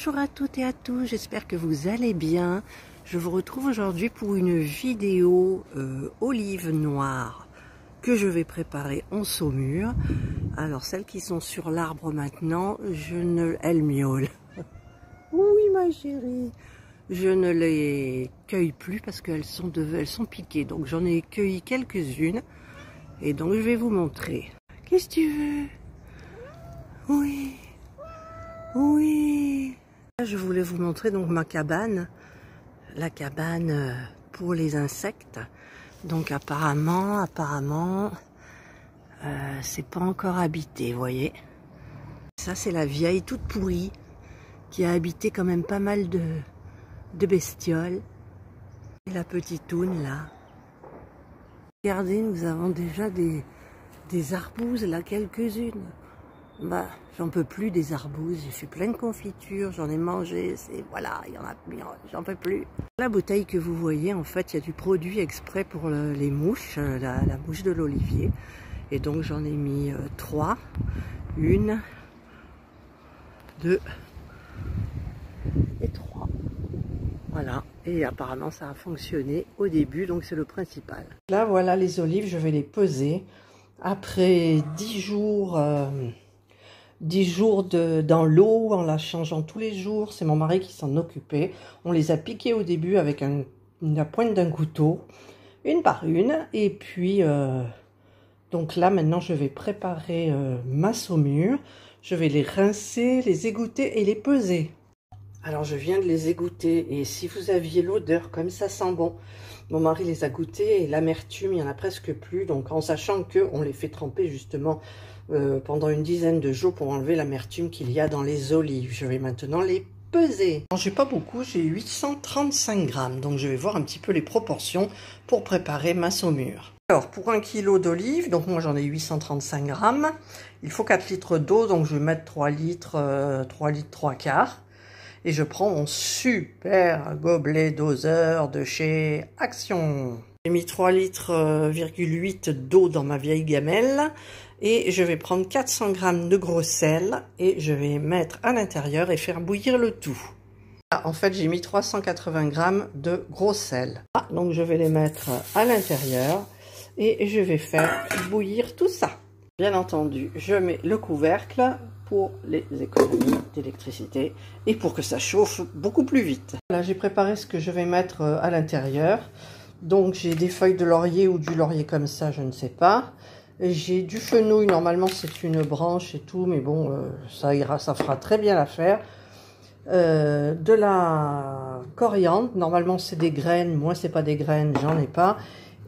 Bonjour à toutes et à tous, j'espère que vous allez bien. Je vous retrouve aujourd'hui pour une vidéo olives noires que je vais préparer en saumure. Alors celles qui sont sur l'arbre maintenant, elles miaulent. Oui ma chérie, je ne les cueille plus parce qu'elles sont piquées. Donc j'en ai cueilli quelques-unes et donc je vais vous montrer. Qu'est-ce que tu veux? Oui. Oui. Je voulais vous montrer donc ma cabane, la cabane pour les insectes. Donc apparemment, c'est pas encore habité, vous voyez. Ça c'est la vieille toute pourrie qui a habité quand même pas mal de bestioles. Et la petite toune là. Regardez, nous avons déjà des arbouses là, quelques-unes. Bah, j'en peux plus des arbouses, j'ai fait plein de confitures, j'en ai mangé, voilà, j'en peux plus. La bouteille que vous voyez, en fait, il y a du produit exprès pour les mouches, la mouche de l'olivier. Et donc j'en ai mis 3, 1, 2 et 3. Voilà, et apparemment ça a fonctionné au début, donc c'est le principal. Là, voilà les olives, je vais les peser. Après 10 jours... 10 jours dans l'eau, en la changeant tous les jours. C'est mon mari qui s'en occupait. On les a piquées au début avec la pointe d'un couteau, une par une. Et puis, donc là, maintenant, je vais préparer ma saumure. Je vais les rincer, les égoutter et les peser. Alors, je viens de les égoutter. Et si vous aviez l'odeur, comme ça sent bon. Mon mari les a goûtés et l'amertume, il n'y en a presque plus. Donc, en sachant qu'on les fait tremper justement pendant une dizaine de jours pour enlever l'amertume qu'il y a dans les olives. Je vais maintenant les peser. J'ai pas beaucoup, j'ai 835 grammes. Donc, je vais voir un petit peu les proportions pour préparer ma saumure. Alors, pour 1 kg d'olives, donc moi j'en ai 835 grammes. Il faut 4 litres d'eau, donc je vais mettre 3 litres, 3 quarts. Et je prends mon super gobelet doseur de chez Action. J'ai mis 3 litres,8 d'eau dans ma vieille gamelle. Et je vais prendre 400 g de gros sel et je vais mettre à l'intérieur et faire bouillir le tout. En fait, j'ai mis 380 g de gros sel. Donc je vais les mettre à l'intérieur et je vais faire bouillir tout ça. Bien entendu, je mets le couvercle pour les économies d'électricité et pour que ça chauffe beaucoup plus vite. Là, j'ai préparé ce que je vais mettre à l'intérieur. Donc, j'ai des feuilles de laurier ou du laurier comme ça, je ne sais pas. J'ai du fenouil, normalement c'est une branche et tout, mais bon, ça ira, ça fera très bien l'affaire. De la coriandre, normalement c'est des graines, moi c'est pas des graines, j'en ai pas.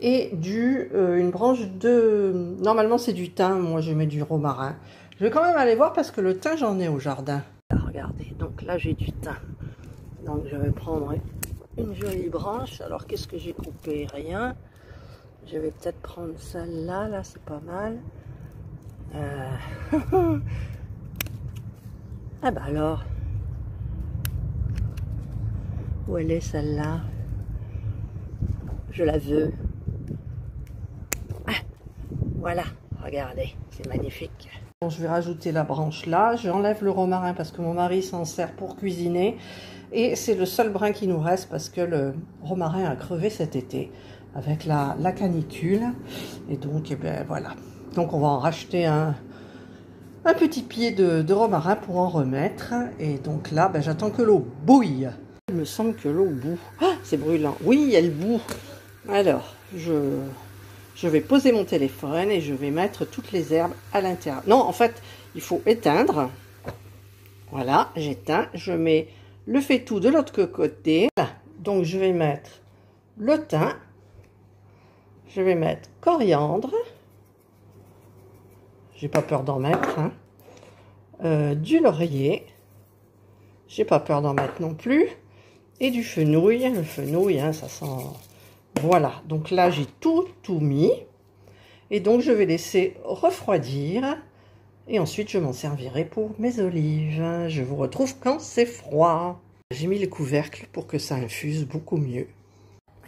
Et une branche de... Normalement c'est du thym, moi je mets du romarin. Je vais quand même aller voir parce que le thym j'en ai au jardin. Là, regardez, donc là j'ai du thym. Donc je vais prendre une jolie branche. Alors qu'est-ce que j'ai coupé? Rien. Je vais peut-être prendre celle-là, là c'est pas mal. Ah bah alors. Où elle est celle-là? Je la veux. Voilà, regardez, c'est magnifique. Bon, je vais rajouter la branche là, j'enlève le romarin parce que mon mari s'en sert pour cuisiner. Et c'est le seul brin qui nous reste parce que le romarin a crevé cet été avec la canicule. Et donc, eh ben, voilà. Donc on va en racheter un petit pied de romarin pour en remettre. Et donc là, ben, j'attends que l'eau bouille. Il me semble que l'eau bout. Ah, c'est brûlant. Oui, elle bout. Alors, je vais poser mon téléphone et je vais mettre toutes les herbes à l'intérieur. Non, en fait, il faut éteindre. Voilà, j'éteins. Je mets le faitout de l'autre côté. Donc, je vais mettre le thym. Je vais mettre coriandre. J'ai pas peur d'en mettre. Hein. Du laurier. J'ai pas peur d'en mettre non plus. Et du fenouil. Le fenouil, hein, ça sent... Voilà, donc là j'ai tout mis et donc je vais laisser refroidir et ensuite je m'en servirai pour mes olives. Je vous retrouve quand c'est froid. J'ai mis le couvercle pour que ça infuse beaucoup mieux.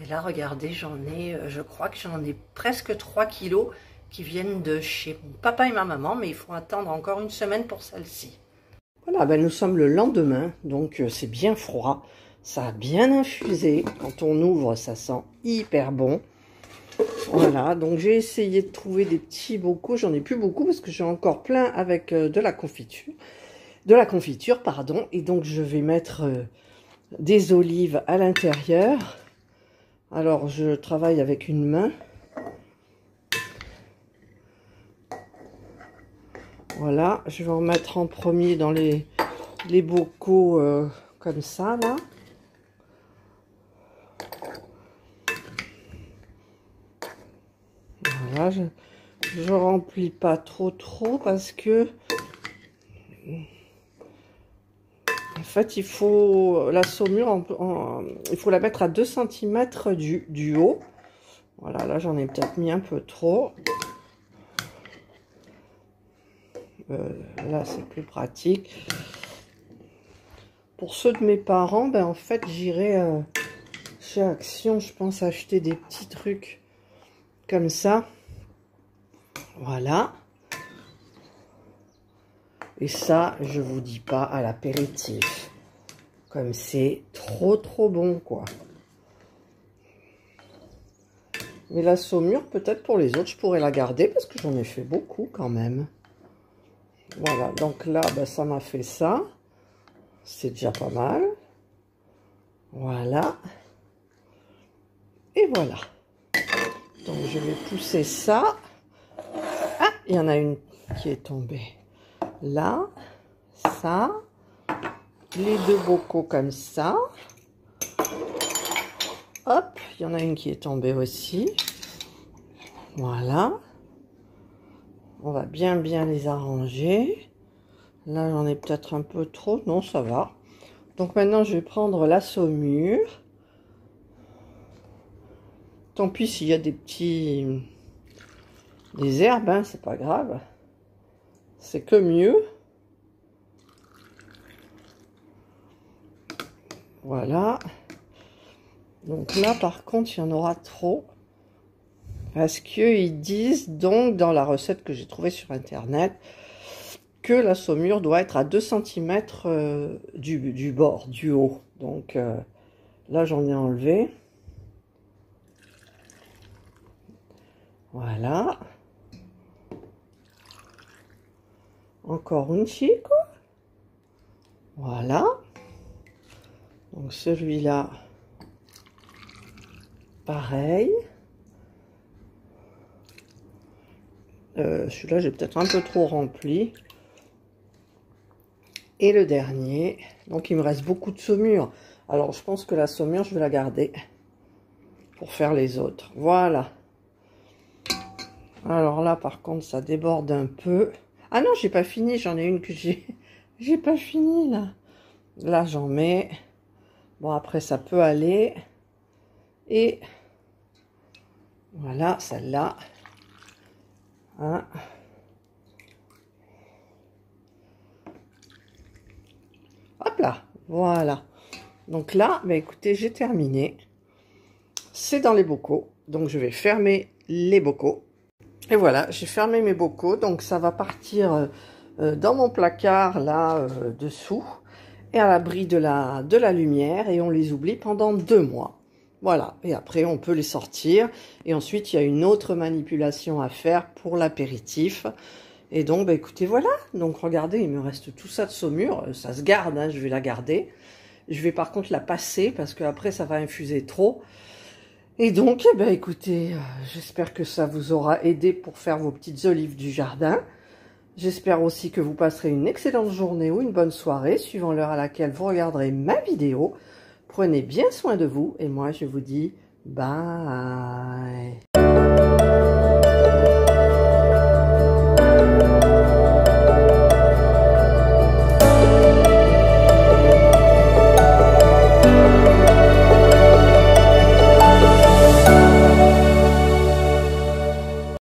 Et là regardez, je crois que j'en ai presque 3 kilos qui viennent de chez mon papa et ma maman, mais il faut attendre encore une semaine pour celle-ci. Voilà, ben nous sommes le lendemain, donc c'est bien froid. Ça a bien infusé. Quand on ouvre, ça sent hyper bon. Voilà, donc j'ai essayé de trouver des petits bocaux. J'en ai plus beaucoup parce que j'ai encore plein avec de la confiture, pardon. Et donc je vais mettre des olives à l'intérieur. Alors je travaille avec une main. Voilà, je vais en mettre en premier dans les bocaux comme ça, là. Voilà, je remplis pas trop parce que en fait il faut la saumure, il faut la mettre à 2 cm du haut. Voilà, là j'en ai peut-être mis un peu trop. Là c'est plus pratique. Pour ceux de mes parents, ben en fait j'irai chez Action, je pense, acheter des petits trucs comme ça. Voilà. Et ça, je vous dis pas, à l'apéritif. Comme c'est trop bon, quoi. Mais la saumure, peut-être pour les autres, je pourrais la garder parce que j'en ai fait beaucoup quand même. Voilà, donc là, ben, ça m'a fait ça. C'est déjà pas mal. Voilà. Et voilà. Donc, je vais pousser ça. Ah, il y en a une qui est tombée. Là, ça. Les 2 bocaux comme ça. Hop, il y en a une qui est tombée aussi. Voilà. On va bien les arranger. Là, j'en ai peut-être un peu trop. Non, ça va. Donc maintenant, je vais prendre la saumure. Tant pis s'il y a des herbes, hein, c'est pas grave. C'est que mieux. Voilà. Donc là, par contre, il y en aura trop. Parce qu'ils disent donc dans la recette que j'ai trouvée sur Internet que la saumure doit être à 2 cm du bord, du haut. Donc là, j'en ai enlevé. Voilà. Encore une chico. Voilà. Donc celui-là, pareil. Celui-là, j'ai peut-être un peu trop rempli. Et le dernier. Donc il me reste beaucoup de saumure. Alors je pense que la saumure, je vais la garder pour faire les autres. Voilà. Alors là, par contre, ça déborde un peu. Ah non, j'ai pas fini. J'en ai une que j'ai pas fini, là. Là, j'en mets. Bon, après, ça peut aller. Et voilà, celle-là. Hein. Hop là. Voilà. Donc là, bah, écoutez, j'ai terminé. C'est dans les bocaux. Donc, je vais fermer les bocaux. Et voilà, j'ai fermé mes bocaux, donc ça va partir dans mon placard, là, dessous, et à l'abri de la lumière, et on les oublie pendant 2 mois. Voilà, et après on peut les sortir, et ensuite il y a une autre manipulation à faire pour l'apéritif. Et donc, bah, écoutez, voilà, donc regardez, il me reste tout ça de saumure, ça se garde, hein, je vais la garder. Je vais par contre la passer, parce qu'après ça va infuser trop. Et donc, eh ben, écoutez, j'espère que ça vous aura aidé pour faire vos petites olives du jardin. J'espère aussi que vous passerez une excellente journée ou une bonne soirée, suivant l'heure à laquelle vous regarderez ma vidéo. Prenez bien soin de vous et moi, je vous dis bye.